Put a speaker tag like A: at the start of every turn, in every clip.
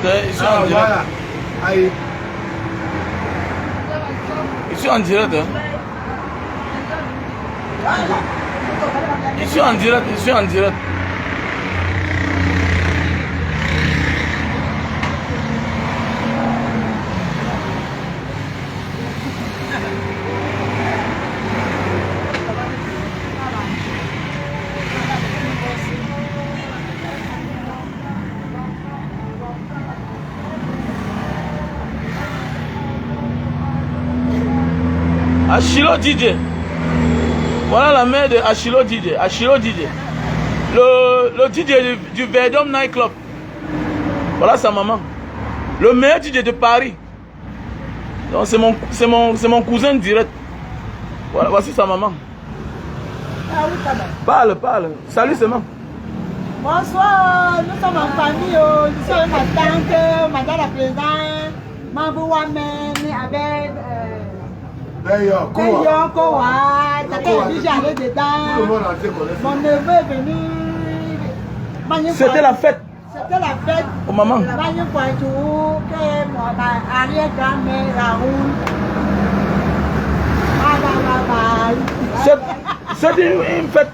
A: direct, hein. Ils sont en direct.
B: Voilà. Aïe.
A: Ils sont en direct, hein. Ils sont en direct, ils sont en direct. Achilo DJ. Voilà la mère de Achilo DJ. Achilo DJ. Le DJ du Verdum Night Club. Voilà sa maman. Le meilleur DJ de Paris. Donc c'est mon cousin direct. Voilà, voici sa maman.
C: Ah oui, ça va.
A: Parle, parle. Salut seulement.
C: Bonsoir, nous sommes en famille. Nous sommes ma tante, madame la présidente, Mabou Wamen, avec
B: D'ailleurs,
C: Kowa, Tata Edith allait dedans.
B: Tout le monde entier connaît ça.
C: Mon neveu est venu.
A: C'était la fête.
C: C'était la fête.
A: Oh maman.
C: Bagné Poitou, que mon arrière-grand-mère Raoul.
A: C'est une fête.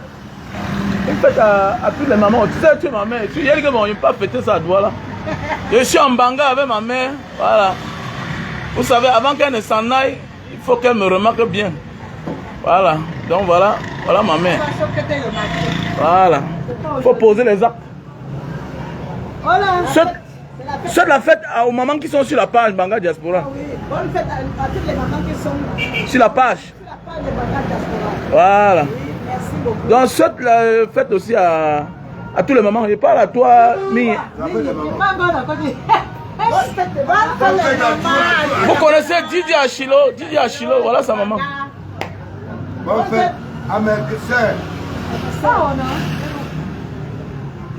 A: Une fête à toutes les mamans. Tu sais, tu es ma mère. Il y a quelqu'un qui n'a pas fêté sa doigt là. Je suis en Banga avec ma mère. Voilà. Vous savez, avant qu'elle ne s'en aille, il faut qu'elle me remarque bien. Voilà. Donc voilà. Voilà ma mère. Voilà. Il faut poser les actes. C'est la fête aux mamans qui sont sur la page Banga Diaspora.
C: Oui, bonne fête à toutes les mamans qui sont
A: sur la page.
C: Sur la page de Banga Diaspora.
A: Voilà.
C: Oui, merci beaucoup.
A: Donc cette la fête aussi à tous les mamans. Je parle à toi, Mi. Vous connaissez Didier Achilo? Didier Achilo, voilà sa maman.
B: Bonne fête à mes sœurs.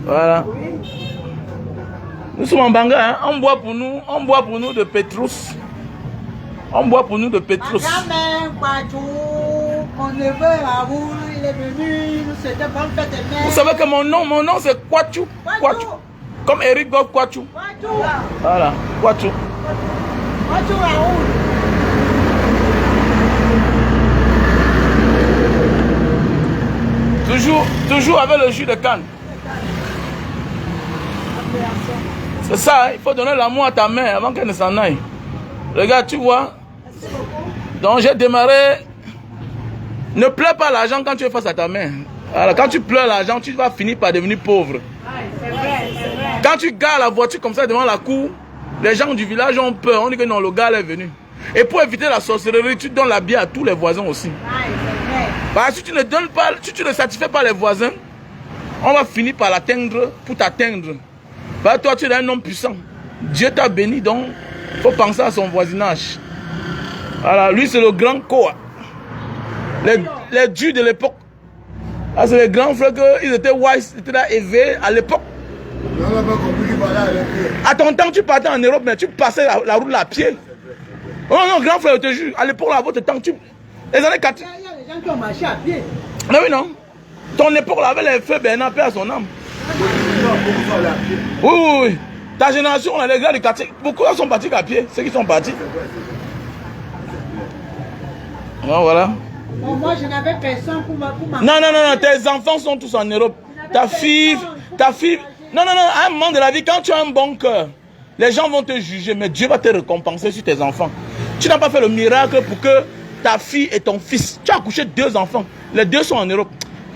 A: Voilà. Nous sommes en Banga, hein? On boit pour nous de Petrus. On boit pour nous de Petrus.
C: Mon neveu Raoul, il est venu, nous souhaitons bonne fête de mère.
A: Vous savez que mon nom c'est Kwachu. Kwachu. Comme Eric Goff Kwachu. Voilà, Kwachu.
C: Kwachu Raoul.
A: Toujours avec le jus de canne. C'est ça, hein? Il faut donner l'amour à ta mère avant qu'elle ne s'en aille. Regarde, tu vois. Donc j'ai démarré. Ne pleure pas l'argent quand tu es face à ta mère. Alors, quand tu pleures l'argent, tu vas finir par devenir pauvre.
C: C'est vrai, c'est vrai.
A: Quand tu gares la voiture comme ça devant la cour, les gens du village ont peur. On dit que non, le gars est venu. Et pour éviter la sorcellerie, tu donnes la bière à tous les voisins aussi.
C: C'est vrai.
A: Parce que si tu ne donnes pas, si tu ne satisfais pas les voisins, on va finir par l'atteindre pour t'atteindre. Parce que toi, tu es un homme puissant. Dieu t'a béni, donc il faut penser à son voisinage. Voilà, lui c'est le grand Koa. Les dieux de l'époque. Ah, c'est les grands frères, ils étaient wise, ils étaient là élevés à l'époque. À ton temps, tu partais en Europe, mais tu passais la route là à pied. Oh non, grand frère, je te jure, à l'époque, à votre temps, les années 4.
C: Il y a des gens qui ont marché à pied.
A: Mais oui, non. Ton époque là, avec les feux Bernard, paix à son âme. Oui, oui, oui. Ta génération, là, les gars du quartier, beaucoup sont partis à pied, ceux qui sont partis. Oh, voilà.
C: Bon, moi, je n'avais personne pour ma...
A: Non, tes enfants sont tous en Europe. Ta fille... Non, à un moment de la vie, quand tu as un bon cœur, les gens vont te juger, mais Dieu va te récompenser sur tes enfants. Tu n'as pas fait le miracle pour que ta fille et ton fils... Tu as accouché 2 enfants. Les 2 sont en Europe.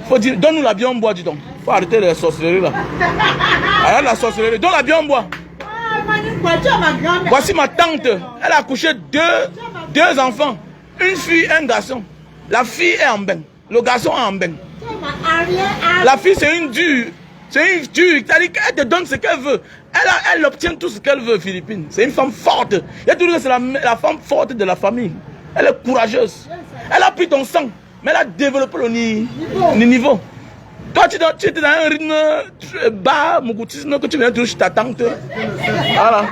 A: Il faut dire, donne-nous la bien en bois, dis donc. Il faut arrêter les sorcelleries là. Arrête la sorcellerie. Donne la bien en bois. Voici ma tante. Elle a accouché 2 enfants. Une fille et un garçon. La fille est en bain. Le garçon est en bain. La fille, c'est une dure. C'est une dure. C'est-à-dire qu'elle te donne ce qu'elle veut. Elle obtient tout ce qu'elle veut, Philippine. C'est une femme forte. Il y a toujours que c'est la femme forte de la famille. Elle est courageuse. Elle a pris ton sang. Mais elle a développé le niveau. Toi, tu étais dans un rythme bas, mouroutisme, que tu viens toujours chez ta tante. Voilà.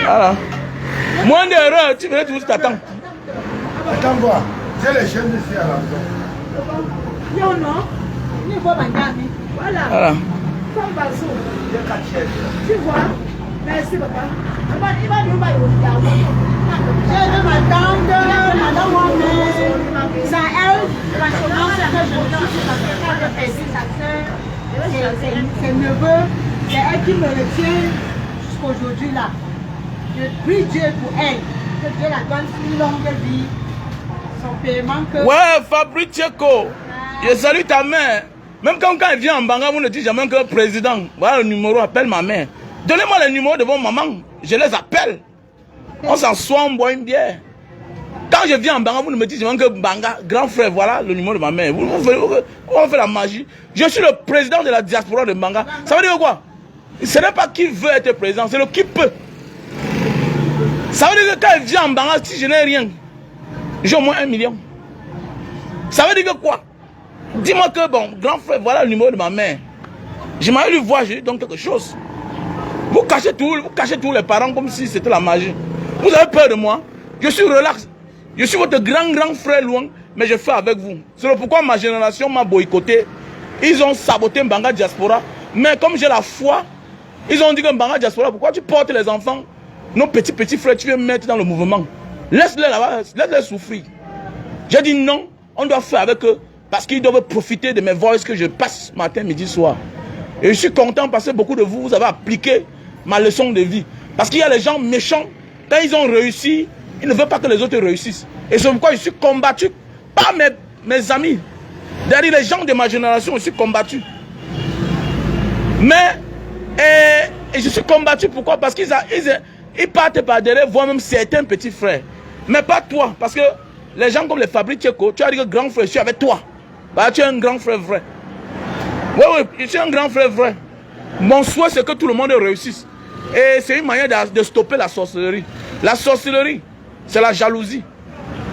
A: Voilà. Moins d'erreur, tu viens toujours chez ta tante.
B: Attends, voir. J'ai les chaînes ici à la maison.
C: Non. Voilà.
A: Voilà.
C: Comme Bazou. Tu vois, Merci, papa. J'ai de ma tante, madame Wamé. C'est à elle, franchement, c'est que je suis parce que quand j'ai perdu sa soeur, ses neveux, c'est elle qui me retient jusqu'aujourd'hui là. Je prie Dieu pour elle, que Dieu la donne une longue vie, son paiement que...
A: Ouais, Fabrice Tcheko, je salue ta mère. Même quand elle vient en Banga, vous ne dites jamais que président, voilà le numéro, appelle ma mère. Donnez-moi le numéro de vos mamans, je les appelle. On s'assoit, on boit une bière. Quand je viens en Banga, vous ne me dites jamais que Banga, grand frère, voilà le numéro de ma mère. On fait la magie. Je suis le président de la diaspora de Banga. Ça veut dire quoi? Ce n'est pas qui veut être président, c'est le qui peut. Ça veut dire que quand elle vient en Banga, si je n'ai rien, j'ai au moins 1 million. Ça veut dire que quoi? Dis-moi que, bon, grand frère, voilà le numéro de ma mère. Je m'avais lui voir, j'ai dit donc quelque chose. Vous cachez tous les parents comme si c'était la magie. Vous avez peur de moi? Je suis relax. Je suis votre grand frère loin, mais je fais avec vous. C'est pourquoi ma génération m'a boycotté. Ils ont saboté Mbanga Diaspora. Mais comme j'ai la foi, ils ont dit que Mbanga Diaspora, pourquoi tu portes les enfants, nos petits frères, tu viens mettre dans le mouvement? Laisse-les là-bas, laisse-les souffrir. J'ai dit non, on doit faire avec eux. Parce qu'ils doivent profiter de mes voices que je passe matin, midi, soir. Et je suis content parce que beaucoup de vous, vous avez appliqué ma leçon de vie. Parce qu'il y a les gens méchants, quand ils ont réussi, ils ne veulent pas que les autres réussissent. Et c'est pourquoi je suis combattu par mes amis. Derrière les gens de ma génération, je suis combattu. Mais, et je suis combattu pourquoi? Parce qu'ils partent par derrière, voire même certains petits frères. Mais pas toi, parce que les gens comme les Fabrice Tcheko, tu as dit que grand frère, je suis avec toi. Bah, tu es un grand frère vrai. Oui, je suis un grand frère vrai. Mon souhait, c'est que tout le monde réussisse. Et c'est une manière de stopper la sorcellerie. La sorcellerie, c'est la jalousie.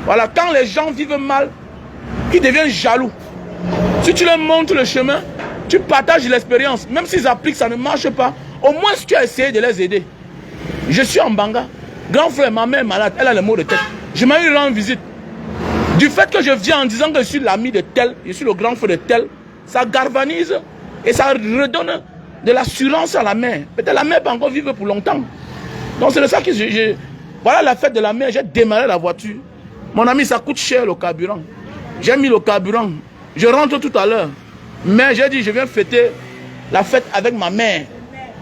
A: Voilà, quand les gens vivent mal, ils deviennent jaloux. Si tu leur montres le chemin, tu partages l'expérience. Même s'ils appliquent, ça ne marche pas. Au moins, si tu as essayé de les aider. Je suis en Banga. Grand frère, ma mère est malade, elle a le mot de tête. Je m'ai eu rendre visite. Du fait que je viens en disant que je suis l'ami de tel, je suis le grand frère de tel, ça galvanise et ça redonne de l'assurance à la mère. Peut-être la mère peut encore vivre pour longtemps. Donc c'est de ça que voilà la fête de la mère, j'ai démarré la voiture. Mon ami, ça coûte cher le carburant. J'ai mis le carburant. Je rentre tout à l'heure. Mais j'ai dit, je viens fêter la fête avec ma mère.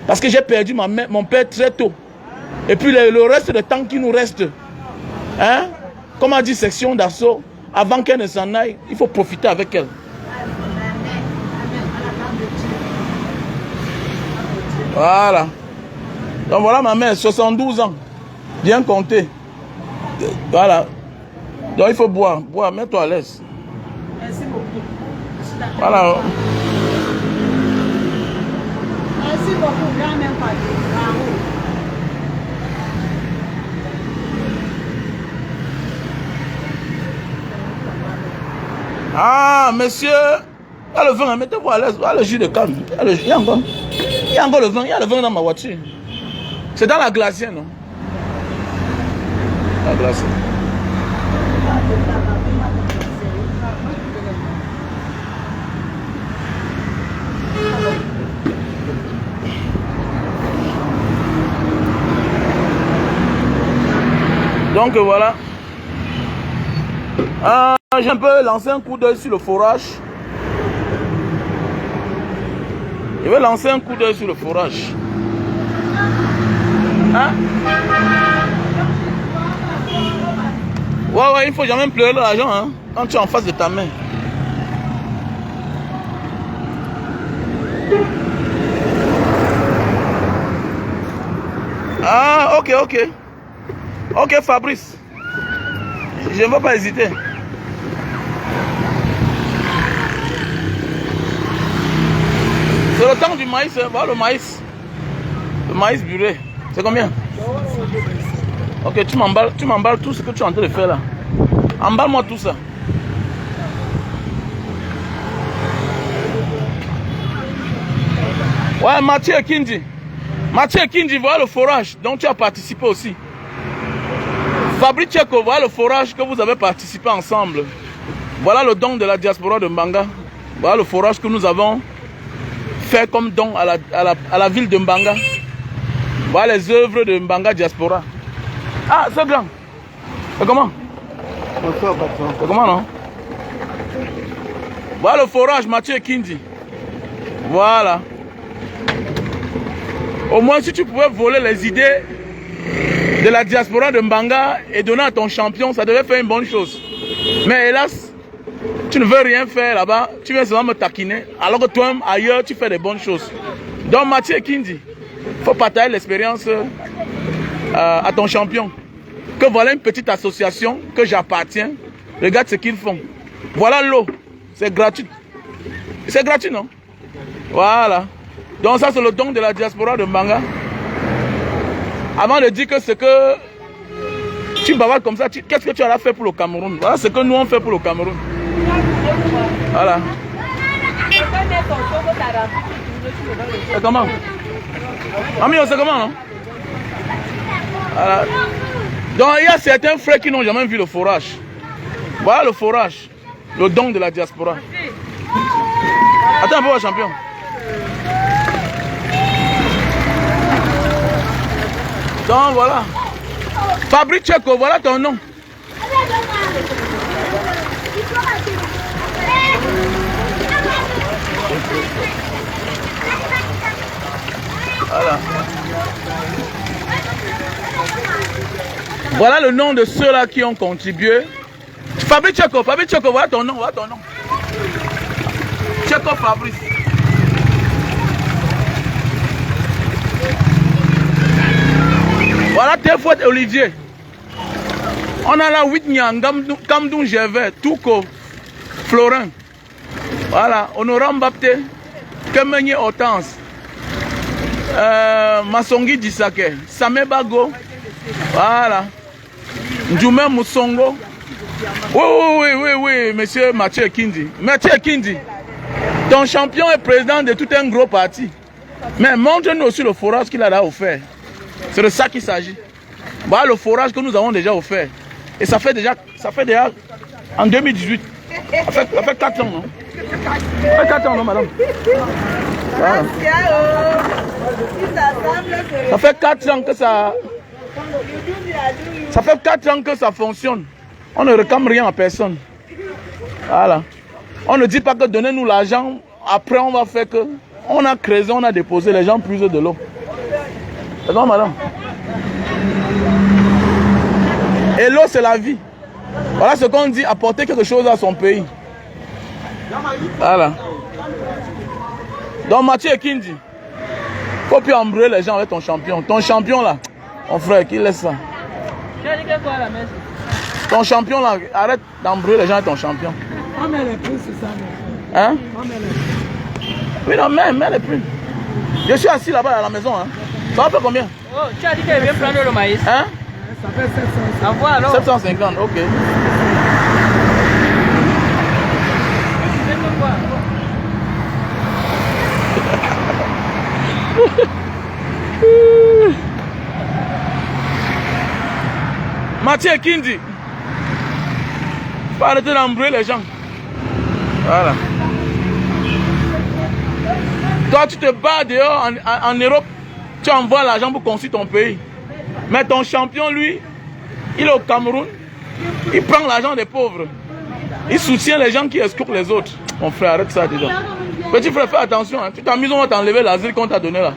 A: Parce que j'ai perdu mon père très tôt. Et puis le reste du temps qui nous reste, hein? Comme a dit section d'assaut, avant qu'elle ne s'en aille, il faut profiter avec elle. Voilà. Donc voilà ma mère, 72 ans. Bien compté. Voilà. Donc il faut boire. Boire, mets-toi à l'aise.
C: Merci beaucoup.
A: Voilà.
C: Merci beaucoup, grand-mère Padre. Bravo.
A: Ah, monsieur, il y a le vin, mettez-vous à l'aise, il y a le jus de canne. Il y a encore le vin, il y a le vin dans ma voiture. C'est dans la glacière, non? La glacière. Donc voilà. J'ai un peu lancé un coup d'œil sur le forage. Je vais lancer un coup d'œil sur le forage. Hein? Ouais, il faut jamais pleurer l'argent, hein, quand tu es en face de ta main. Ah, ok. Ok, Fabrice. Je ne vais pas hésiter. C'est le temps du maïs, voilà le maïs. Le maïs buré. C'est combien? Ok, tu m'emballes tout ce que tu es en train de faire là. Emballe-moi tout ça. Ouais, Mathieu Kindi. Mathieu Kindi, voilà le forage dont tu as participé aussi. Fabrice Tcheko, voilà le forage que vous avez participé ensemble. Voilà le don de la diaspora de Mbanga. Voilà le forage que nous avons fait comme don à la ville de Mbanga. Voilà les œuvres de Mbanga Diaspora. Ah, c'est grand. C'est comment? C'est comment, non? Voilà le forage, Mathieu Kindi. Voilà. Au moins, si tu pouvais voler les idées de la diaspora de Mbanga et donner à ton champion, ça devait faire une bonne chose. Mais hélas, tu ne veux rien faire là-bas, tu viens seulement me taquiner, alors que toi-même, ailleurs, tu fais des bonnes choses. Donc, Mathieu Kindi, il faut partager l'expérience à ton champion. Que voilà une petite association que j'appartiens. Regarde ce qu'ils font. Voilà l'eau. C'est gratuit. C'est gratuit, non? Voilà. Donc ça, c'est le don de la diaspora de Mbanga. Avant de dire que ce que tu bavardes comme ça, qu'est-ce que tu as fait pour le Cameroun? Voilà ce que nous on fait pour le Cameroun. Voilà. C'est comment? Ami, c'est comment, non? Voilà. Donc il y a certains frères qui n'ont jamais vu le forage. Voilà le forage, le don de la diaspora. Attends un peu, champion. Donc voilà. Fabrice Tcheko, voilà ton nom. Voilà. Voilà le nom de ceux-là qui ont contribué. Fabrice Tcheko, voilà ton nom, voilà ton nom. Tcheko Fabrice. Voilà Tefouet Olivier. On a là Whitnian, Kamdoun Gervais, Touko, Florin. Voilà, Honorant Bapté, Kemenye Hortense, Masongi Disake, Samé Bago. Voilà. Ndjoume Moussongo. Oui, monsieur Mathieu Kindi. Mathieu Kindi, ton champion est président de tout un gros parti. Mais montre-nous aussi le forage qu'il a offert. C'est de ça qu'il s'agit. Voilà le forage que nous avons déjà offert. Et ça fait déjà en 2018. Ça fait 4 ans, non? Ça fait 4 ans, non, madame? Voilà. Ça fait 4 ans que ça... Ça fait 4 ans que ça fonctionne. On ne réclame rien à personne. Voilà. On ne dit pas que donnez-nous l'argent, après on va faire que... On a creusé, on a déposé, les gens puisent de l'eau. C'est bon, madame? Et l'eau, c'est la vie. Voilà ce qu'on dit, apporter quelque chose à son pays. Voilà. Donc Mathieu Kindi, il ne faut plus embrouiller les gens avec ton champion. Ton champion là, mon frère, qui laisse ça. Ton champion là, arrête d'embrouiller les gens avec ton champion.
D: On met les prix, c'est ça.
A: Hein?
D: On met les prix.
A: Oui, non, mets les prix. Je suis assis là-bas à la maison. Hein. Ça va faire combien?
E: Oh, tu as dit qu'elle vient prendre le maïs.
A: Hein?
D: Ça fait 750.
E: Envoie alors.
A: 750, ok. Mathieu Kindi, faut arrêter d'embrouiller les gens. Voilà. Toi, tu te bats dehors en Europe, tu envoies l'argent pour construire ton pays. Mais ton champion, lui, il est au Cameroun, il prend l'argent des pauvres. Il soutient les gens qui escroquent les autres. Mon frère, arrête ça déjà. Petit frère, fais attention. Hein. Tu t'amuses, on va t'enlever l'asile qu'on t'a donné là.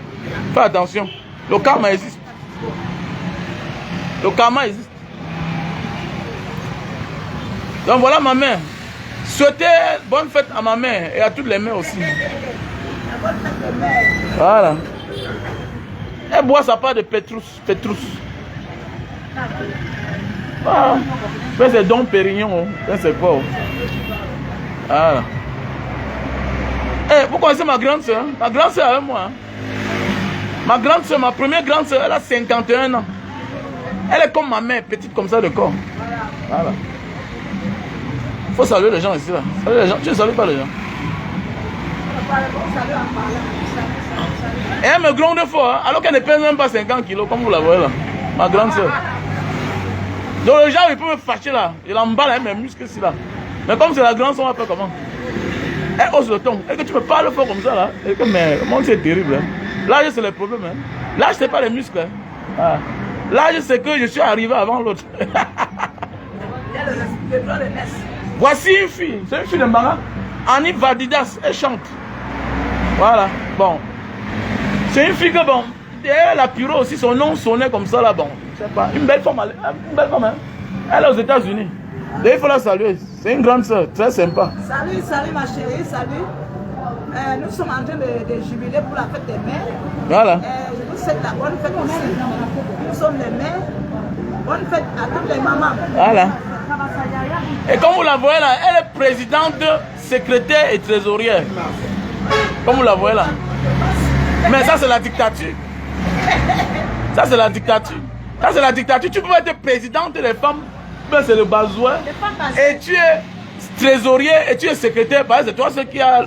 A: Fais attention. Le karma existe. Le karma existe. Donc voilà ma mère. Souhaitez bonne fête à ma mère et à toutes les mères aussi. Voilà. Elle boit sa part de Petrus. Voilà. C'est Dom Pérignon. C'est quoi? Voilà. Vous connaissez ma grande soeur? Ma grande soeur avec moi. Hein? Ma grande soeur, ma première grande soeur, elle a 51 ans. Elle est comme ma mère, petite comme ça de corps. Voilà. Il faut saluer les gens ici là. Saluer les gens. Tu ne salues pas les gens. Et elle me gronde fort, hein, alors qu'elle ne pèse même pas 50 kilos, comme vous la voyez là. Ma grande soeur. Donc le gens, il peut me fâcher là. Il emballe hein, mes muscles ici là. Mais comme c'est la grande soeur, on va faire comment? Elle hausse le ton. Et que tu me parles fort comme ça là. Et que mais, mon c'est terrible. Hein. L'âge, c'est le problème. Hein. L'âge, c'est pas les muscles. Hein. Ah. L'âge, c'est que je suis arrivé avant l'autre. Voici une fille. C'est une fille de Mbanga. Annie Vadidas, elle chante. Voilà. Bon. C'est une fille que, bon, elle a puré aussi, son nom sonnait comme ça là, bon. Je sais pas. Une belle femme, hein. Elle est aux États-Unis. Et il faut la saluer. C'est une grande soeur, très sympa.
F: Salut, salut ma chérie, salut. Nous sommes en train de jubiler pour la fête des mères.
A: Voilà.
F: Je vous souhaite la bonne fête aussi. Nous sommes les mères. Bonne fête à toutes les mamans.
A: Voilà. Et comme vous la voyez là, elle est présidente, secrétaire et trésorière. Comme vous la voyez là. Mais ça c'est la dictature. Ça c'est la dictature. Ça c'est la dictature. Tu peux être présidente des femmes, mais c'est le besoin. Et tu es trésorier et tu es secrétaire. Parce que c'est toi ce qui a.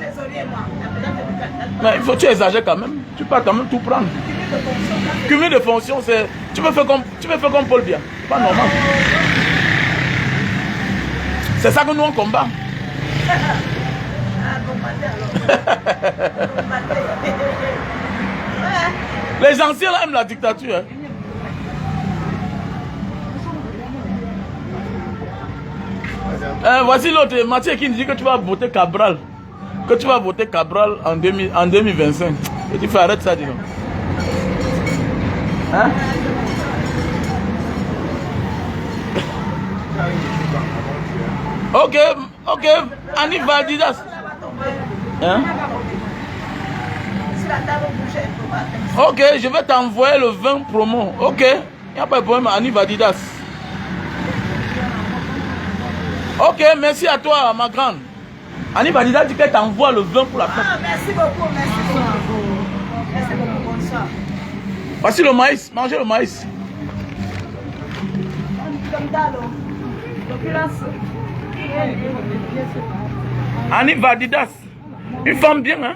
A: Mais il faut que tu exagères quand même. Tu peux quand même tout prendre. Cumul de fonctions, c'est. Tu peux faire comme Paul Biya. Pas normal. C'est ça que nous on combat. Les anciens là, aiment la dictature. Hein. Voici l'autre, Mathieu qui dit que tu vas voter Cabral. Que tu vas voter Cabral en 2025. Et tu fais arrête ça, dis donc. Hein? Ok, Annie Vadidas. Hein? Ok, je vais t'envoyer le 20 promo. Ok, il n'y a pas de problème, Annie Vadidas. Ok, merci à toi, ma grande. Annie Vadidas dit qu'elle t'envoie le 20 pour la fête.
F: Ah, merci beaucoup, merci beaucoup. Merci beaucoup, bonsoir.
A: Voici le maïs, mangez le maïs. Annie Vadidas, une femme bien, hein?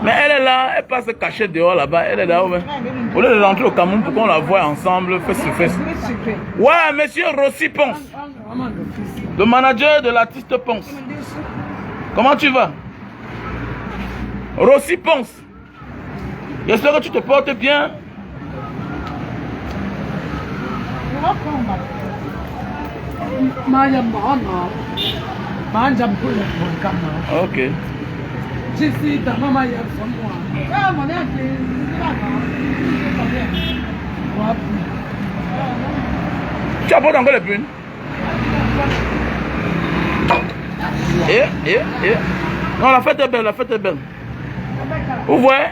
A: Mais elle est là, elle passe cachée dehors là-bas, elle est là. Ouais. Au lieu de rentrer au Cameroun pour qu'on la voie ensemble, face to face. Ouais, monsieur Rossi Ponce, le manager de l'artiste Ponce. Comment tu vas? Rossi Ponce, j'espère que tu te portes bien. Ok. Tu apportes encore les prunes? Non, la fête est belle, la fête est belle. Vous voyez?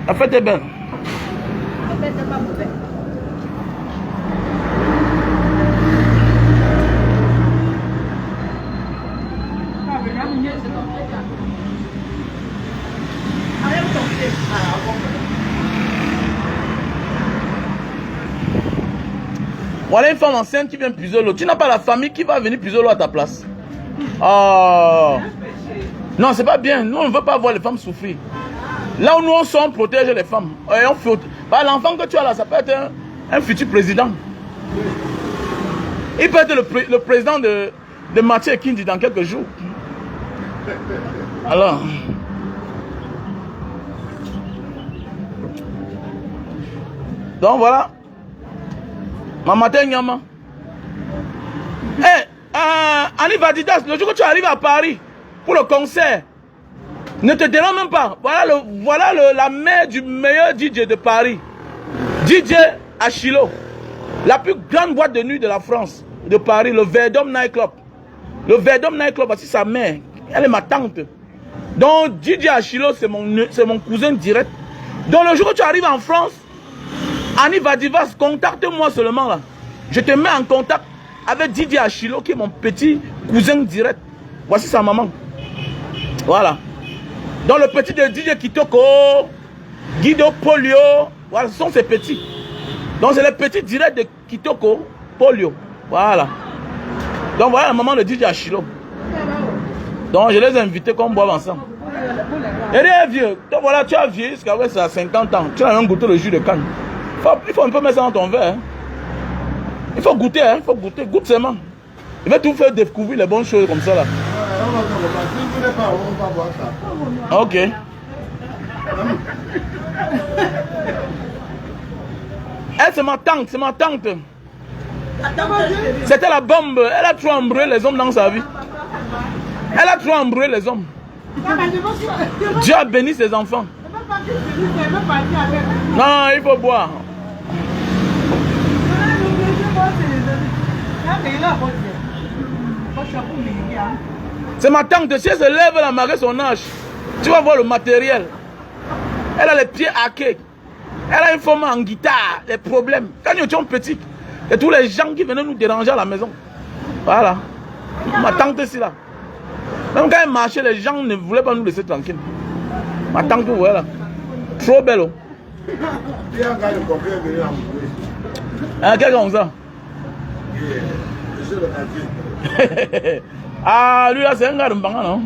A: La fête est belle. Voilà une femme enceinte qui vient puiser l'eau. Tu n'as pas la famille qui va venir puiser l'eau à ta place. Oh. Non, c'est pas bien. Nous, on ne veut pas voir les femmes souffrir. Là où nous on sommes, on protège les femmes. Bah, l'enfant que tu as là, ça peut être un futur président. Il peut être le président de Mathieu Kindi dans quelques jours. Alors. Donc voilà. Mamata Nyama. Annie Vadidas, le jour que tu arrives à Paris pour le concert, ne te dérange même pas. Voilà la mère du meilleur DJ de Paris. DJ Achilo. La plus grande boîte de nuit de la France, de Paris, le Verdum Night Club. Le Verdum Night Club, voici sa mère. Elle est ma tante. Donc DJ Achilo, c'est mon cousin direct. Donc le jour que tu arrives en France, Annie Vadidas, contacte-moi seulement là. Je te mets en contact avec Didier Achilo qui est mon petit cousin direct. Voici sa maman. Voilà. Donc le petit de Didier Kitoko, Guido Polio, voilà, ce sont ses petits. Donc c'est les petits directs de Kitoko, Polio. Voilà. Donc voilà la maman de Didier Achilo. Donc je les ai invités qu'on boive ensemble. Et rien vieux. Donc voilà, tu as vieilli jusqu'à 50 ans. Tu as même goûté le jus de canne. Il faut un peu mettre ça dans ton verre. Hein. Il faut goûter, hein. Il faut goûter. Goûte seulement. Il va tout faire découvrir les bonnes choses comme ça là.
B: Si vous n'êtes pas, on va voir ça.
A: Ok. Elle, c'est ma tante, c'est ma tante. C'était la bombe. Elle a trop embrouillé les hommes dans sa vie. Elle a trop embrouillé les hommes. Dieu a béni ses enfants. Non, il faut boire. C'est ma tante. Si elle se lève, elle a marqué son âge. Tu vas voir le matériel. Elle a les pieds hackés. Elle a une forme en guitare, les problèmes. Quand nous étions petits, et tous les gens qui venaient nous déranger à la maison. Voilà. Ma tante est là. Même quand elle marchait, les gens ne voulaient pas nous laisser tranquilles. Ma tante, voilà. Trop belle.
B: Il y a un gars de combien venu à mourir.
A: Quel gars comme ça?
B: Monsieur le quartier.
A: Ah, lui là, c'est un gars de Mbanga, non?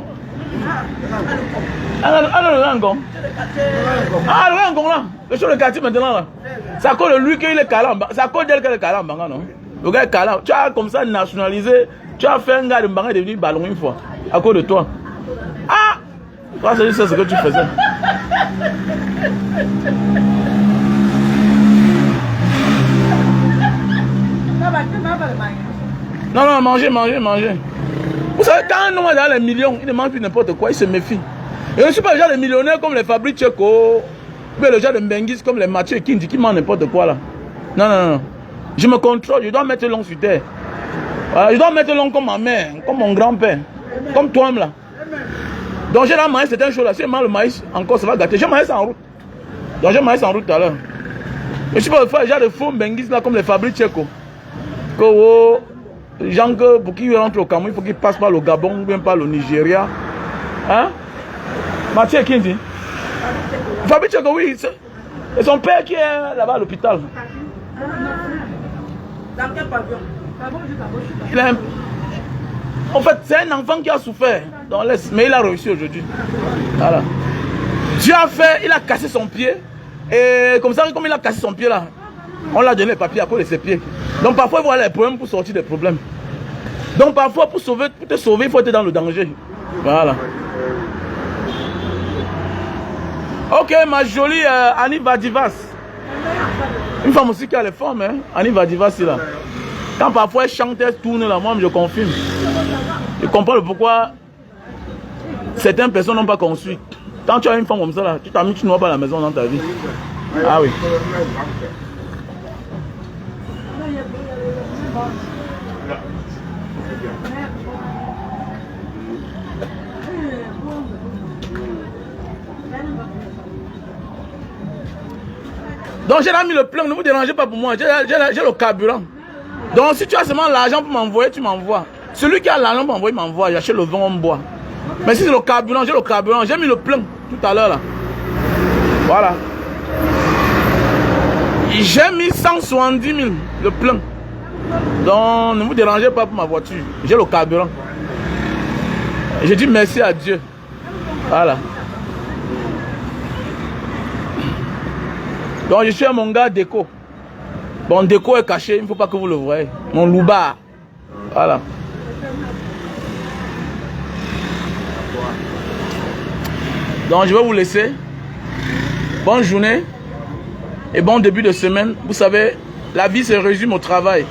A: Ah, le Ngong. Ah, le Ngong là. Le chef de quartier maintenant là. C'est à cause de lui qu'il est calme. C'est à cause d'elle qu'elle est calme, Mbanga, non? Le gars est calme. Tu as comme ça nationalisé. Tu as fait un gars de Mbanga devenu ballon une fois. À cause de toi. Ah! Toi, c'est ce que tu faisais. Non, non, mangez, mangez, mangez. Vous savez, quand un homme a les millions, il ne mange plus n'importe quoi, il se méfie. Et je ne suis pas le genre de millionnaire comme les Fabrice Tcheko, mais le genre de Mbengis comme les Mathieu Kindi qui mangent n'importe quoi là. Non, non, non. Je me contrôle, je dois mettre l'ongle sur terre. Voilà, je dois mettre l'ongle comme ma mère, comme mon grand-père, comme toi là. Donc j'ai la maïs, c'est un chose là. Si je mange le maïs, encore ça va gâter. J'ai maïs en route. Donc j'ai maïs en route tout à l'heure. Je ne suis pas le genre de faux Mbengis là comme les Fabrice Tcheko. Les gens pour qu'ils rentrent au Cameroun, il faut qu'ils passent par le Gabon ou bien par le Nigeria. Hein? Mathieu Kindi. Fabrice Tcheko, oui. C'est son père qui est là-bas à l'hôpital.
F: Dans quel pavillon?
A: Il a en fait, c'est un enfant qui a souffert dans l'Est, mais il a réussi aujourd'hui. Voilà. Dieu a fait, il a cassé son pied. Et comme ça, comme il a cassé son pied là, on l'a donné les papiers à cause de ses pieds. Donc parfois, il faut avoir les problèmes pour sortir des problèmes. Donc parfois, pour te sauver, il faut être dans le danger. Voilà. Ok, ma jolie Annie Vadivas. Une femme aussi qui a les formes, hein. Annie Vadivas, c'est là. Quand parfois elle chante, elle tourne là, moi je confirme. Je comprends pourquoi certaines personnes n'ont pas conçu. Quand tu as une femme comme ça là, tu t'as mis, tu n'auras pas la maison dans ta vie. Ah oui. Donc j'ai mis le plein, ne vous dérangez pas pour moi, j'ai le carburant. Donc si tu as seulement l'argent pour m'envoyer, tu m'envoies. Celui qui a l'argent pour m'envoyer, m'envoie, j'achète le vin, on boit. Mais si c'est le carburant, j'ai mis le plein tout à l'heure là. Voilà. J'ai mis 170 000, le plein. Donc ne vous dérangez pas pour ma voiture, j'ai le carburant. Je dis merci à Dieu. Voilà. Donc je suis à mon gars déco. Bon, déco est caché, il ne faut pas que vous le voyez. Mon louba. Voilà. Donc je vais vous laisser. Bonne journée et bon début de semaine. Vous savez, la vie se résume au travail.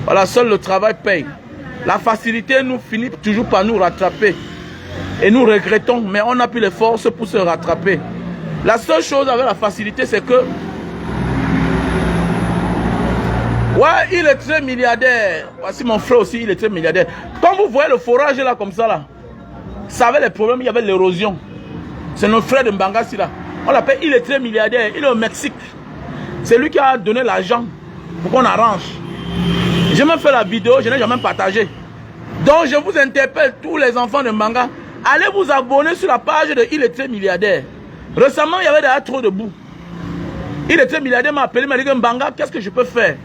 A: Voilà, seul le travail paye. La facilité nous finit toujours par nous rattraper. Et nous regrettons, mais on n'a plus les forces pour se rattraper. La seule chose avec la facilité, c'est que ouais, il est très milliardaire. Voici mon frère aussi, il est très milliardaire. Quand vous voyez le forage là comme ça là, ça avait les problèmes, il y avait l'érosion. C'est notre frère de Mbangassi là. On l'appelle, il est très milliardaire, il est au Mexique. C'est lui qui a donné l'argent pour qu'on arrange. J'ai même fait la vidéo, je n'ai jamais partagé. Donc je vous interpelle, tous les enfants de Mbanga, allez vous abonner sur la page de Il est très milliardaire. Récemment, il y avait déjà trop de boue. Il est très milliardaire, m'a appelé, m'a dit que Mbanga, qu'est-ce que je peux faire?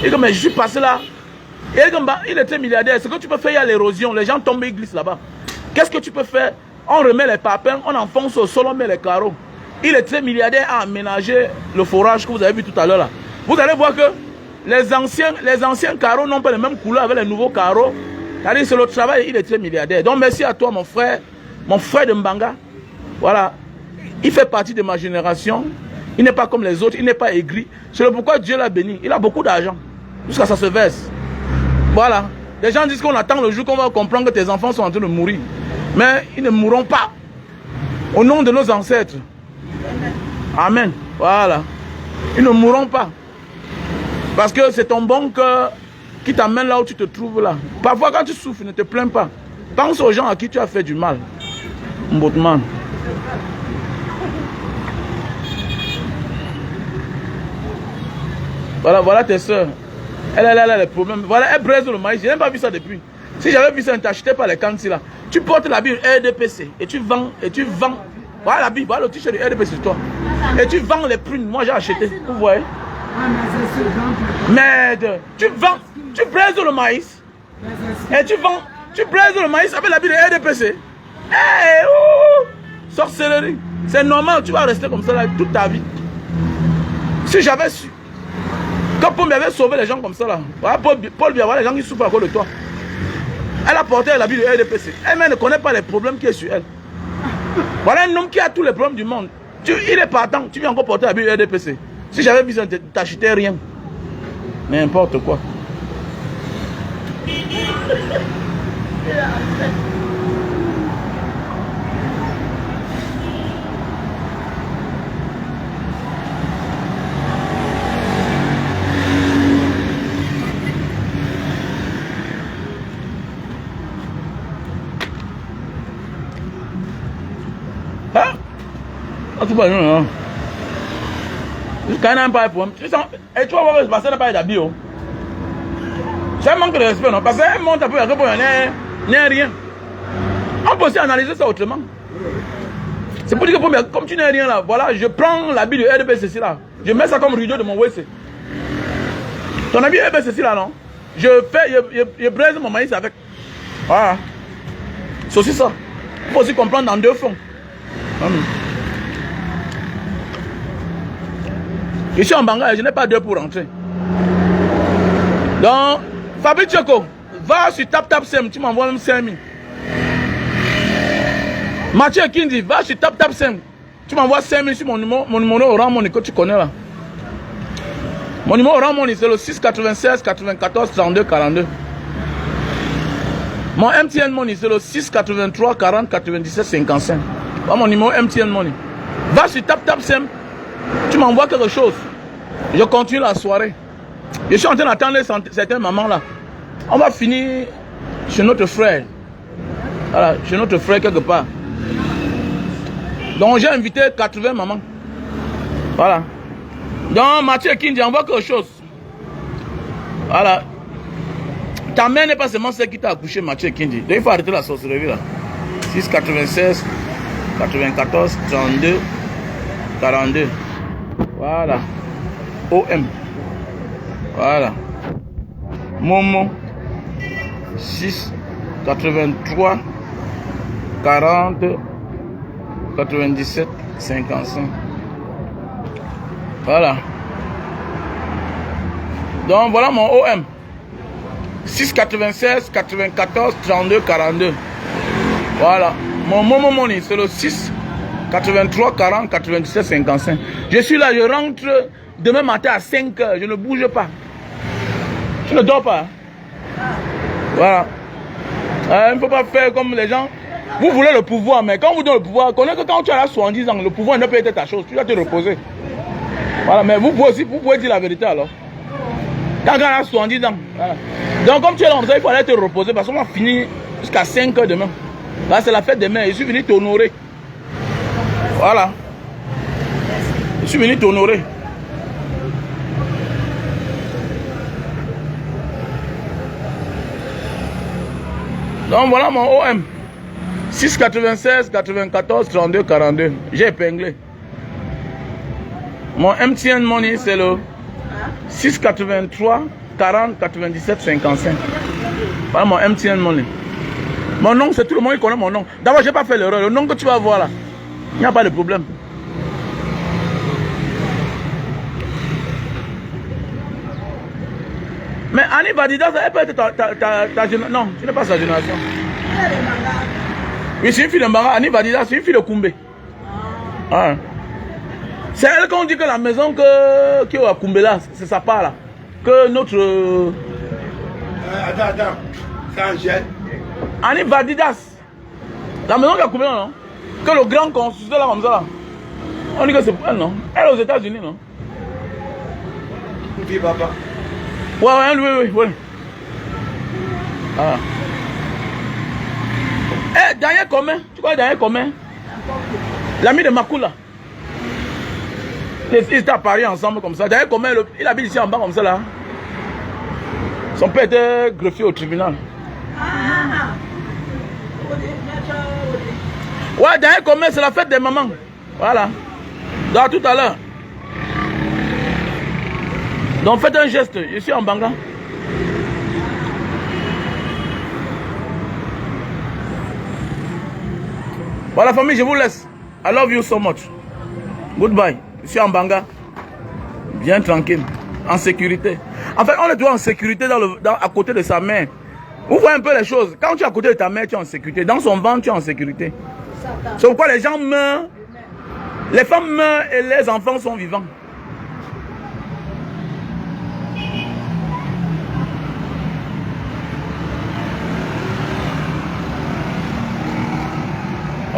A: Il dit, mais je suis passé là. Il est très milliardaire. Ce que tu peux faire, il y a l'érosion. Les gens tombent, ils glissent là-bas. Qu'est-ce que tu peux faire? On remet les papins, on enfonce au sol, on met les carreaux. Il est très milliardaire à aménager le forage que vous avez vu tout à l'heure là. Vous allez voir que les anciens carreaux n'ont pas les mêmes couleurs avec les nouveaux carreaux. C'est-à-dire, c'est le travail, il est très milliardaire. Donc, merci à toi, mon frère de Mbanga. Voilà. Il fait partie de ma génération. Il n'est pas comme les autres, il n'est pas aigri. C'est pourquoi Dieu l'a béni. Il a beaucoup d'argent. Jusqu'à ça se verse. Voilà. Les gens disent qu'on attend le jour qu'on va comprendre que tes enfants sont en train de mourir. Mais ils ne mourront pas. Au nom de nos ancêtres. Amen. Voilà. Ils ne mourront pas. Parce que c'est ton bon cœur qui t'amène là où tu te trouves là. Parfois quand tu souffres, ne te plains pas. Pense aux gens à qui tu as fait du mal. Mbotman. Voilà tes soeurs. Elle a les problèmes. Voilà, elle braise le maïs. Je n'ai même pas vu ça depuis. Si j'avais vu ça, ne t'achetais pas les cannes là. Tu portes la Bible RDPC et tu vends. Voilà la Bible, voilà le t-shirt de RDPC sur toi. Et tu vends les prunes. Moi j'ai acheté. Vous voyez? Merde. Tu vends, tu braises le maïs. Et tu vends, tu braises le maïs avec la Bible de RDPC. Hey, sorcellerie. C'est normal, tu vas rester comme ça là toute ta vie. Si j'avais su. Quand Paul avait sauvé les gens comme ça là, voilà, Paul vient voir les gens qui souffrent à cause de toi. Elle a porté la vie de RDPC. Elle-même ne connaît pas les problèmes qui sont sur elle. Voilà un homme qui a tous les problèmes du monde. Il est partant, tu viens encore porter la vie de RDPC. Si j'avais besoin de t'acheter rien. N'importe quoi. Hein? Tu vois, non. Quand même pas pour et tu vas voir, parce qu'elle n'a pas d'habit. C'est un manque de respect, non? Parce qu'elle monte un peu, elle n'est rien. On peut aussi analyser ça autrement. C'est pour dire que comme tu n'es rien là, voilà, je prends l'habit de RDPC là. Je mets ça comme rideau de mon WC. Ton habit RDPC là, non? Je braise mon maïs avec. Voilà. C'est aussi ça. Il faut aussi comprendre dans deux fonds. Je suis en Banga et je n'ai pas d'heure pour rentrer. Donc, Fabrice Tchoko, va sur TapTapSem, tu m'envoies même 5 000. Mathieu Kindi, va sur TapTapSem, tu m'envoies 5 000 sur mon numéro Orange Money que tu connais là. Mon numéro Orange Money c'est le 696 94 32 42. Mon MTN Money c'est le 683 40 97 55. Voilà mon numéro MTN Money. Va sur TapTapSem, tu m'envoies quelque chose. Je continue la soirée. Je suis en train d'attendre certaines mamans là. On va finir chez notre frère. Voilà, chez notre frère quelque part. Donc j'ai invité 80 mamans. Voilà. Donc Mathieu Kindi envoie quelque chose. Voilà. Ta mère n'est pas seulement celle qui t'a accouché, Mathieu Kindi. Donc il faut arrêter la sorcellerie là. 6 96 94 32 42. Voilà. OM. Voilà. Momo 6 83 40 97 55. Voilà. Donc voilà mon OM 6 96 94 32 42. Voilà. Mon Momo Money c'est le 6 83 40 97 55. Je suis là, je rentre demain matin à 5 h. Je ne bouge pas. Je ne dors pas. Voilà. Il ne faut pas faire comme les gens. Vous voulez le pouvoir, mais quand on vous donne le pouvoir, connaissez que quand tu as là 70 ans, le pouvoir ne peut être ta chose. Tu dois te reposer. Voilà, mais vous pouvez dire la vérité alors. Quand on a 70 ans. Voilà. Donc comme tu es là comme ça, il faut aller te reposer parce qu'on va finir jusqu'à 5 h demain. Là, c'est la fête demain. Je suis venu t'honorer. Voilà. Je suis venu t'honorer. Donc voilà mon OM. 6 96 94 32 42. J'ai épinglé. Mon MTN Money c'est le 6 83 40 97 55. Voilà mon MTN Money. Mon nom c'est tout le monde qui connaît mon nom. D'abord j'ai pas fait l'erreur. Le nom que tu vas voir là, il n'y a pas de problème. Mais Annie Badida, elle peut être ta génération. Non, tu n'es pas sa génération. Oui, c'est une fille de Mbara. Annie Badida, c'est une fille de Koumbe. Ah. C'est elle qu'on dit que la maison qui est à Koumbe là, c'est sa part là. Que notre...
B: Attends. C'est Angèle.
A: Annie Badidas. La maison qui est à Koumbe là, non? Que le grand constructeur là comme ça là. On dit que c'est pour elle, non? Elle est aux États-Unis, non?
B: Une fille, papa.
A: Oui. Ah. Eh, Daniel Commun, tu connais Daniel Commun? L'ami de Makula. Ils étaient à Paris ensemble comme ça. Daniel Commun, il habite ici en bas comme ça là. Son père était greffier au tribunal. Ouais, Daniel Commun, c'est la fête des mamans. Voilà. Donc tout à l'heure. Donc faites un geste, je suis en Banga. Voilà famille, je vous laisse. I love you so much. Goodbye. Je suis en Banga. Bien tranquille. En sécurité. En fait, on est toujours en sécurité à côté de sa mère. Vous voyez un peu les choses. Quand tu es à côté de ta mère, tu es en sécurité. Dans son ventre, tu es en sécurité. C'est pourquoi les gens meurent. Les femmes meurent et les enfants sont vivants.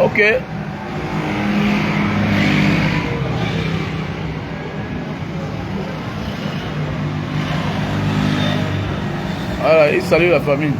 A: Ok. Voilà, il salue la famille.